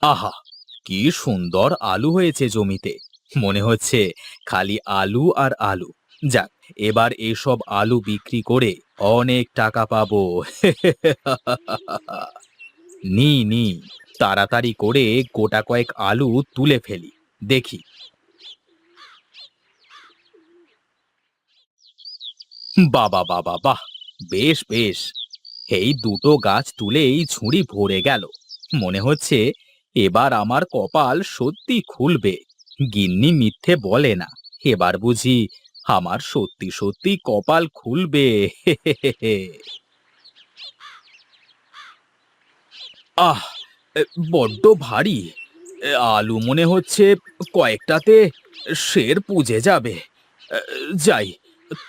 আহা, কি সুন্দর আলু হয়েছে জমিতে। মনে হচ্ছে খালি আলু আর আলু। যাক, এবার এসব আলু বিক্রি করে অনেক টাকা পাবো। নি নি, তাড়াতাড়ি করে গোটা কয়েক আলু তুলে ফেলি, দেখি। বাবা বাবা বাহ, বেশ বেশ। এই দুটো গাছ তুলেই ঝুড়ি ভরে গেল। মনে হচ্ছে এবার আমার কপাল সত্যি খুলবে। গিন্নি মিথ্যে বলে না। এবার বুঝি আমার সত্যি সত্যি কপাল খুলবে। আহ, এ, বড্ড ভারী। আলু মনে হচ্ছে কয়েকটাতে শের পুজে যাবে। এ, যাই,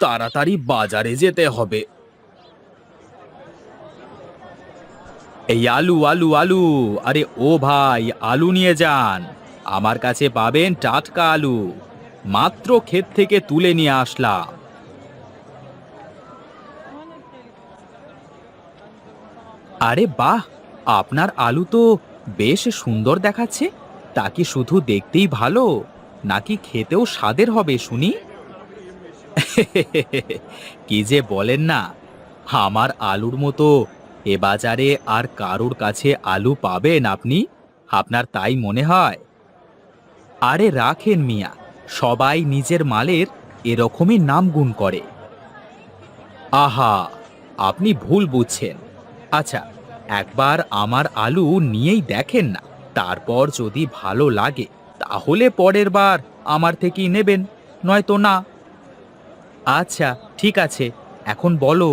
তাড়াতাড়ি বাজারে যেতে হবে। এই আলু আলু আলু, আরে ও ভাই, আলু নিয়ে যান। আমার কাছে পাবেন টাটকা আলু, মাত্র ক্ষেত থেকে তুলে নিয়ে আসলাম। আরে বাহ, আপনার আলু তো বেশ সুন্দর দেখাচ্ছে। তা কি শুধু দেখতেই ভালো, নাকি খেতেও স্বাদের হবে শুনি? কি যে বলেন না, আমার আলুর মতো এ বাজারে আর কারোর কাছে আলু পাবেন আপনি? আপনার তাই মনে হয়? আরে রাখেন মিয়া, সবাই নিজের মালের এরকমই নাম গুণ করে। আহা, আপনি ভুল বুঝছেন। আচ্ছা, একবার আমার আলু নিয়েই দেখেন না। তারপর যদি ভালো লাগে তাহলে পরের বার আমার থেকেই নেবেন, নয়তো না। আচ্ছা, ঠিক আছে। এখন বলো,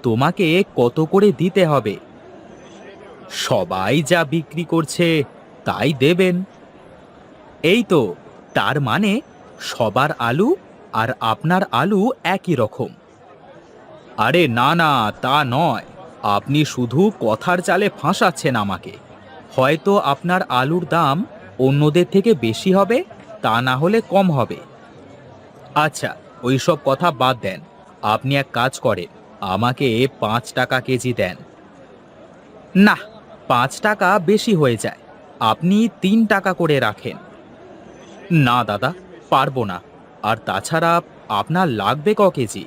তোমাকে কত করে দিতে হবে? সবাই যা বিক্রি করছে তাই দেবেন। এই তো, তার মানে সবার আলু আর আপনার আলু একই রকম। আরে না না, তা নয়। আপনি শুধু কথার চালে ফাঁসাচ্ছেন আমাকে। হয়তো আপনার আলুর দাম অন্যদের থেকে বেশি হবে, তা না হলে কম হবে। আচ্ছা, ওইসব কথা বাদ দেন। আপনি এক কাজ করেন, আমাকে 5 টাকা কেজি দেন। না, 5 টাকা বেশি হয়ে যায়। আপনি 3 টাকা করে রাখেন। না দাদা, পারবো না। আর তাছাড়া আপনার লাগবে ক কেজি?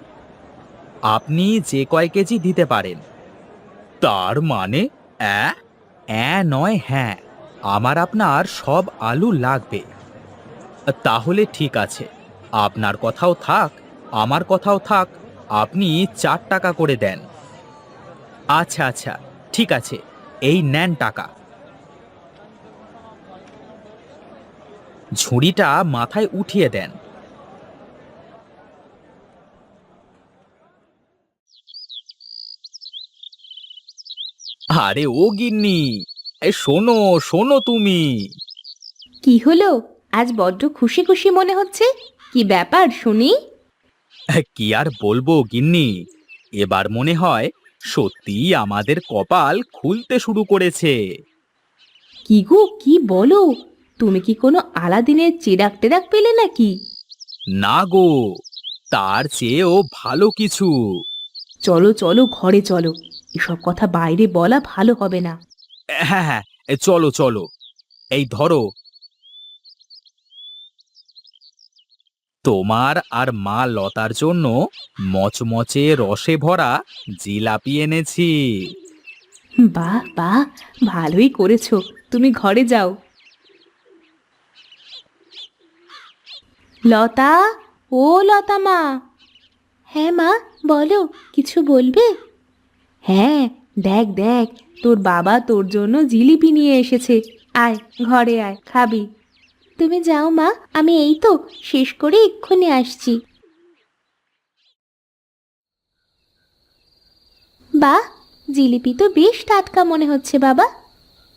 আপনি যে কয় কেজি দিতে পারেন। তার মানে অ্যা নয়, হ্যাঁ। আমার আপনার সব আলু লাগবে। তাহলে ঠিক আছে, আপনার কথাও থাক, আমার কথাও থাক। আপনি 4 টাকা করে দেন। আচ্ছা আচ্ছা, ঠিক আছে, এই নেন টাকা। ঝুড়িটা মাথায় উঠিয়ে দেন। আরে ও গিন্নি, শোনো শোনো তুমি। কি হলো? আজ বড্ড খুশি খুশি মনে হচ্ছে। কি ব্যাপার শুনি? কি আর বলবো গিন্নি, এবার মনে হয় সত্যিই আমাদের কপাল খুলতে শুরু করেছে। কি গো, কি বলো? তুমি কি কোনো আলাদিনের চেরাগ টেরাক পেলে নাকি? না গো, তার চেয়েও ভালো কিছু। চলো চলো, ঘরে চলো। এসব কথা বাইরে বলা ভালো হবে না। হ্যাঁ হ্যাঁ, চলো চলো। এই ধরো, তোমার আর মা লতার জন্য মচমচে রসে ভরা জিলাপি এনেছি। বাহ বাহ, ভালোই করেছো। তুমি ঘরে যাও। লতা, ও লতা মা। হ্যাঁ মা, বলো, কিছু বলবে? হ্যাঁ, দেখ দেখ, তোর বাবা তোর জন্য জিলিপি নিয়ে এসেছে। আয়, ঘরে আয়, খাবি। তুমি যাও মা, আমি এই তো শেষ করে এক্ষুনি আসছি। বাহ, জিলিপি তো বেশ টাটকা মনে হচ্ছে বাবা।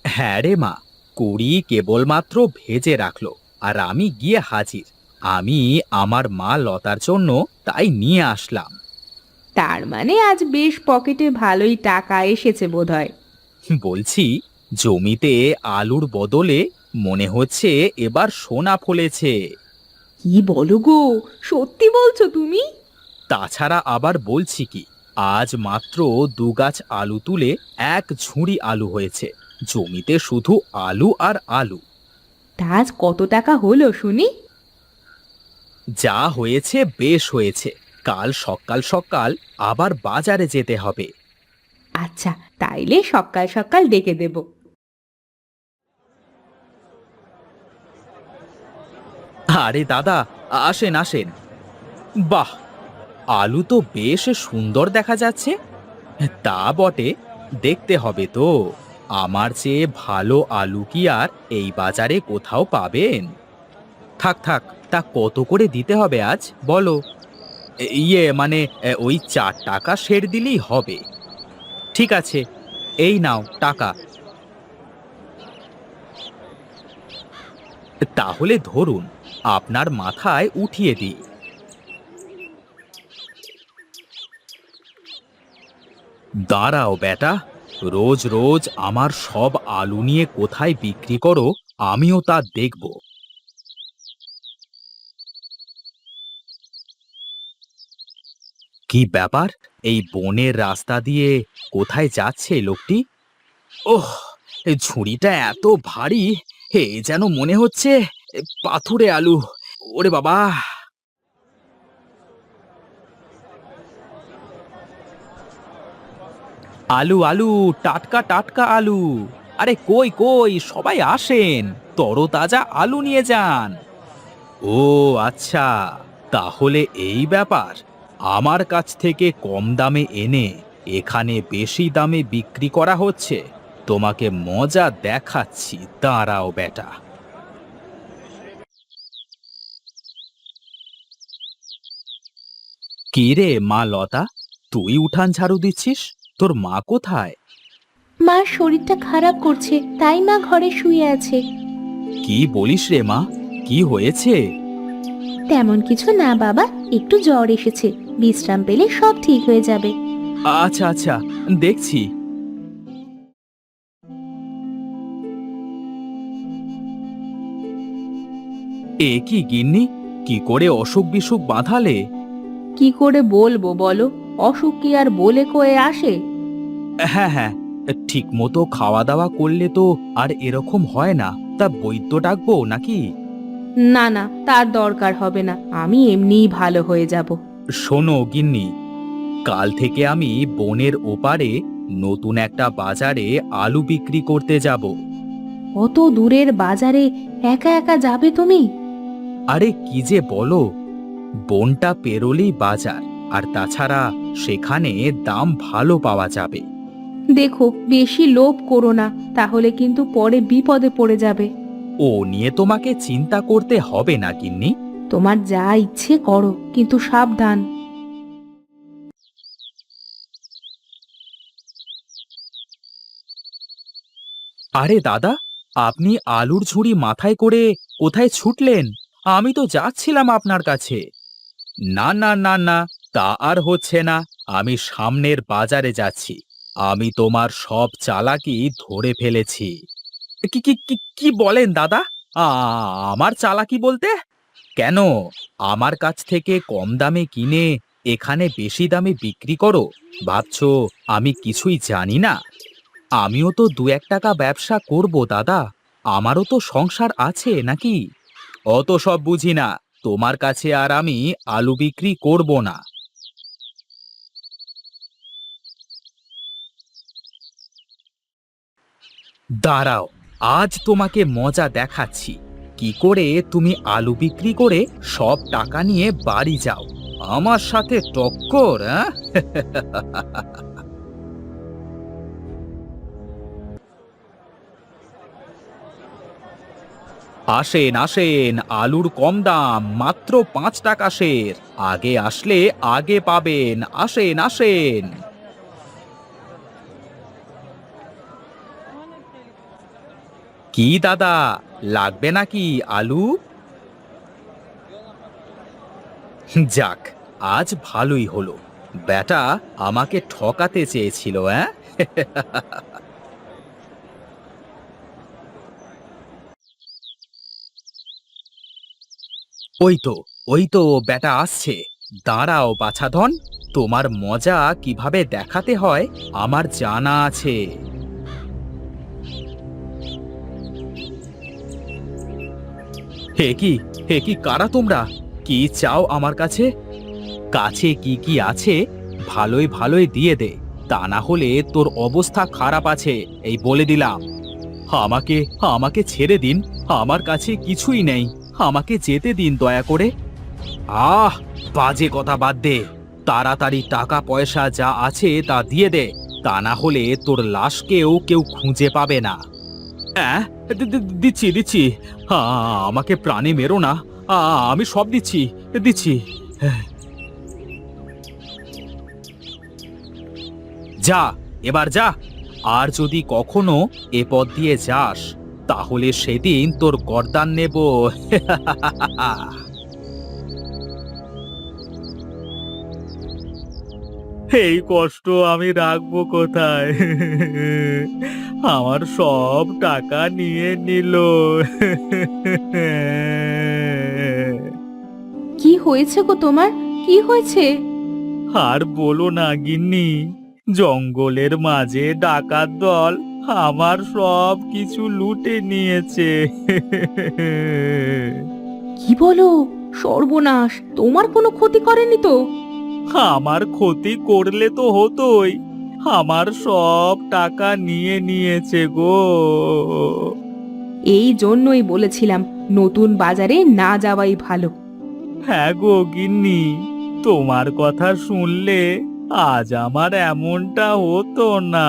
হ্যাঁ রে মা, কুড়ি কেবলমাত্র ভেজে রাখলো আর আমি গিয়ে হাজির। আমি আমার মা লতার জন্য তাই নিয়ে আসলাম। তার মানে আজ বেশ পকেটে ভালোই টাকা এসেছে বোধহয়। বলছি, জমিতে আলুর বদলে মনে হচ্ছে এবার সোনা ফলেছে। কি বলো গো, সত্যি বলছো তুমি? তাছাড়া আবার বলছি কি, আজ মাত্র 2 গাছ আলু তুলে 1 ঝুড়ি আলু হয়েছে। জমিতে শুধু আলু আর আলু। তা আজ কত টাকা হলো শুনি? যা হয়েছে বেশ হয়েছে। কাল সকাল সকাল আবার বাজারে যেতে হবে। আচ্ছা, তাইলে সকাল সকাল ডেকে দেব। আরে দাদা, আসেন আসেন। বাহ, আলু তো বেশ সুন্দর দেখা যাচ্ছে। তা বটে, দেখতে হবে তো। আমার চেয়ে ভালো আলু কি আর এই বাজারে কোথাও পাবেন? থাক থাক, তা কত করে দিতে হবে আজ বলো? ইয়ে মানে ওই 4 টাকা সের দিলেই হবে। ঠিক আছে, এই নাও টাকা। তাহলে ধরুন, আপনার মাথায় উঠিয়ে দিই। দাঁড়াও বেটা, রোজ রোজ আমার সব আলু নিয়ে কোথায় বিক্রি করো, আমিও তা দেখব। কি ব্যাপার, এই বনের রাস্তা দিয়ে কোথায় যাচ্ছে এই লোকটি? ওহ, এই ঝুড়িটা এত ভারী, হে যেন মনে হচ্ছে পাথুরে আলু। ওরে বাবা! আলু আলু, টাটকা টাটকা আলু। আরে কই কই, সবাই আসেন, তরতাজা আলু নিয়ে যান। ও আচ্ছা, তাহলে এই ব্যাপার। আমার কাছ থেকে কম দামে এনে এখানে বেশি দামে বিক্রি করা হচ্ছে। তোমাকে মজা দেখাচ্ছি, দাঁড়াও বেটা। কি রে মা লতা, তুই উঠান ঝাড়ু দিচ্ছিস? তোর মা কোথায়? মার শরীরটা খারাপ করছে, তাই মা ঘরে শুয়ে আছে। কি বলিস রে মা, কি হয়েছে? তেমন কিছু না বাবা, একটু জ্বর এসেছে, বিশ্রাম পেলে সব ঠিক হয়ে যাবে। আচ্ছা আচ্ছা, দেখছি। এ কি গিন্নি, কি করে অসুখ বিসুখ বাঁধালে? কি করে বলবো বলো, অসুখ কি আর বলে কয়ে আসে? হ্যাঁ হ্যাঁ, ঠিক মতো খাওয়া দাওয়া করলে তো আর এরকম হয় না। তা বৈদ্য ডাকবো নাকি? না না, তার দরকার হবে না, আমি এমনিই ভালো হয়ে যাব। শোনো গিন্নি, কাল থেকে আমি বনের ওপারে নতুন একটা বাজারে আলু বিক্রি করতে যাব। অত দূরের বাজারে একা একা যাবে তুমি? আরে কি যে বলো, বনটা পেরোলেই বাজার, আর তাছাড়া সেখানে দাম ভালো পাওয়া যাবে। দেখো, বেশি লোভ করো না, তাহলে কিন্তু পরে বিপদে পড়ে যাবে। ও নিয়ে তোমাকে চিন্তা করতে হবে না গিন্নি। তোমার যা ইচ্ছে করো, কিন্তু সাবধান। আরে দাদা, আপনি আলুর ঝুড়ি মাথায় করে কোথায় ছুটলেন? আমি তো যাচ্ছিলাম আপনার কাছে। না না না না, তা আর হচ্ছে না। আমি সামনের বাজারে যাচ্ছি। আমি তোমার সব চালাকি ধরে ফেলেছি। কি কি কি কি বলেন দাদা? আমার চালাকি বলতে? কেন? আমার কাছ থেকে কম দামে কিনে এখানে বেশি দামে বিক্রি করো, ভাবছো আমি কিছুই জানি না? আমিও তো 2-1 টাকা ব্যবসা করব দাদা। আমারও তো সংসার আছে নাকি? অত সব বুঝি না। তোমার কাছে আর আমি আলু বিক্রি করব না। দাঁড়াও, আজ তোমাকে মজা দেখাচ্ছি। কি করে তুমি আলু বিক্রি করে সব টাকা নিয়ে বাড়ি যাও। আমার সাথে টক্কর, হ্যাঁ? আসেন আসেন, আলুর কম দাম, মাত্র 5 টাকা সের। আগে আসলে আগে পাবেন, আসেন আসেন। কি দাদা, লাগবে নাকি আলু? যাক, আজ ভালোই হলো। বেটা আমাকে ঠকাতে চেয়েছিল, হ্যাঁ? ওই তো, ওই তো বেটা আসছে। দাঁড়াও বাছাধন, তোমার মজা কিভাবে দেখাতে হয় আমার জানা আছে। হে কি কারা তোমরা? কি চাও আমার কাছে? কাছে কি কি আছে ভালোই ভালোই দিয়ে দে, তা না হলে তোর অবস্থা খারাপ আছে, এই বলে দিলাম। আমাকে আমাকে ছেড়ে দিন, আমার কাছে কিছুই নেই, আমাকে যেতে দিন দয়া করে। আহ, বাজে কথা বাদ দে, তাড়াতাড়ি টাকা পয়সা যা আছে তা দিয়ে দে, তা না হলে তোর লাশকেও কেউ খুঁজে পাবে না। হ্যাঁ, দিচ্ছি দিচ্ছি, আমাকে প্রাণে মেরো না, আমি সব দিচ্ছি দিচ্ছি। যা, এবার যা, আর যদি কখনো এ পথ দিয়ে যাস তাহলে সেদিন তোর গর্দান নেব। এই কষ্ট আমি রাখবো কোথায়? আমার সব টাকা নিয়ে নিল। কি হয়েছে গো তোমার? কি হয়েছে? আর বলো না গিন্নি, জঙ্গলের মাঝে ডাকাত দল আমার সব কিছু লুটে নিয়েছে। কি বলো? সর্বনাশ! তোমার কোনো ক্ষতি করেনি তো? আমার ক্ষতি করলে তো হতোই, আমার সব টাকা নিয়ে নিয়েছে গো। এই জন্যই বলেছিলাম নতুন বাজারে না যাওয়াই ভালো। হ্যাঁ গো গিন্নি, তোমার কথা শুনলে আজ আমার এমনটা হতো না।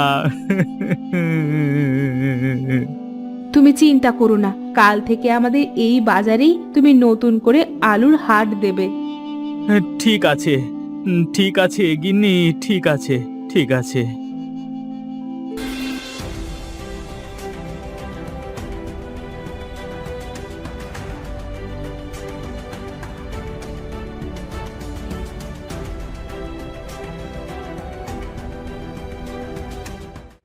তুমি চিন্তা করো না, কাল থেকে আমাদের এই বাজারেই তুমি নতুন করে আলুর হাট দেবে। ঠিক আছে, ঠিক আছে গিন্নি, ঠিক আছে, ঠিক আছে।